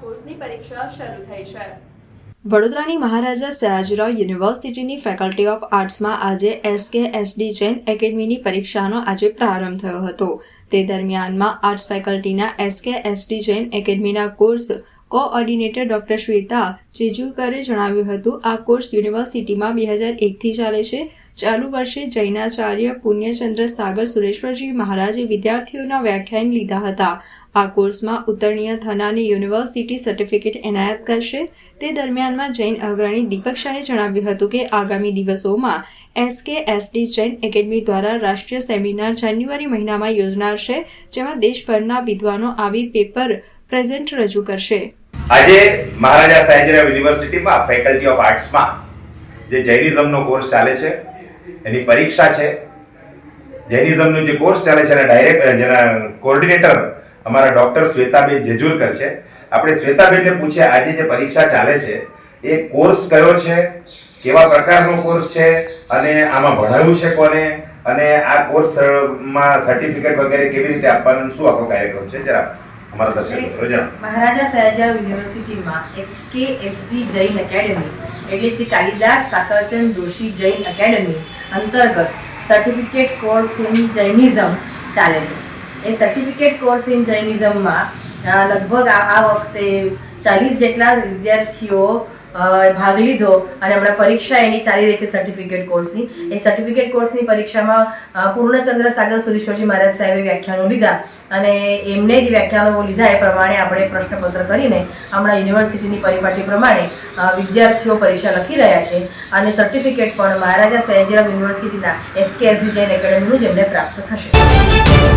કોર્સની પરીક્ષા શરૂ થઈ છે। વડોદરાની મહારાજા સયાજીરાવ યુનિવર્સિટીની ફેકલ્ટી ઓફ આર્ટ્સમાં આજે SKSD જૈન એકેડમીની પરીક્ષાનો આજે પ્રારંભ થયો હતો। તે દરમિયાનમાં આર્ટ્સ ફેકલ્ટીના SKSD જૈન એકેડમીના કોર્સ કોઓર્ડિનેટર ડોક્ટર શ્વેતા ચેજુરકરે જણાવ્યું હતું, આ કોર્સ યુનિવર્સિટીમાં 2001થી ચાલે છે। ચાલુ વર્ષે જૈનાચાર્ય પુણ્યચંદ્ર સાગર સુરેશ્વરજી મહારાજે વિદ્યાર્થીઓના વ્યાખ્યાન લીધા હતા। આ કોર્સમાં ઉત્તીર્ણ થનારને યુનિવર્સિટી સર્ટિફિકેટ એનાયત કરશે। તે દરમિયાનમાં જૈન અગ્રણી દીપક શાહે જણાવ્યું હતું કે આગામી દિવસોમાં SKSD જૈન એકેડમી દ્વારા રાષ્ટ્રીય સેમિનાર જાન્યુઆરી મહિનામાં યોજનાર છે, જેમાં દેશભરના વિદ્વાનો આવી પેપર પ્રેઝન્ટ રજૂ કરશે। આજે મહારાજા સયાજીરાવ યુનિવર્સિટીમાં ફેકલ્ટી ઓફ આર્ટ્સમાં જે જૈનિઝમનો કોર્સ ચાલે છે એની પરીક્ષા છે। જૈનિઝમનો જે કોર્સ ચાલે છે એના ડાયરેક્ટર જેના કોઓર્ડિનેટર અમારા ડોક્ટર શ્વેતાબેન જેજુરકર છે। આપણે શ્વેતાબેનને પૂછ્યા આજે જે પરીક્ષા ચાલે છે એ કોર્સ કયો છે, કેવા પ્રકારનો કોર્સ છે અને આમાં ભણાવ્યું છે કોને, અને આ કોર્સમાં સર્ટિફિકેટ વગેરે કેવી રીતે આપવાનું, શું આખો કાર્યક્રમ છે, જરા અમારા દર્શક મિત્રો જણાવો। મહારાજા સયાજીરાવ યુનિવર્સિટીમાં SKSD જૈન એકેડમી એટલે શ્રી કાલિદાસ સાકરચંદ જોશી જૈન એકેડમી અંતર્ગત સર્ટિફિકેટ કોર્સ ઇન જૈનિઝમ ચાલે છે। એ સર્ટિફિકેટ કોર્સ ઇન જૈનિઝમમાં લગભગ આ વખતે 40 જેટલા વિદ્યાર્થીઓ ભાગ લીધો અને હમણાં પરીક્ષા એની ચાલી રહી છે સર્ટિફિકેટ કોર્સની। એ સર્ટિફિકેટ કોર્સની પરીક્ષામાં પૂર્ણચંદ્ર સાગર સુરેશ્વરજી મહારાજ સાહેબે વ્યાખ્યાનો લીધા અને એમને જ વ્યાખ્યાનો લીધા એ પ્રમાણે આપણે પ્રશ્નપત્ર કરીને હમણાં યુનિવર્સિટીની પરિપાટી પ્રમાણે વિદ્યાર્થીઓ પરીક્ષા લખી રહ્યા છે અને સર્ટિફિકેટ પણ મહારાજા સયાજીરાવ યુનિવર્સિટીના SKSD જૈન એકેડમીનું જ એમને પ્રાપ્ત થશે।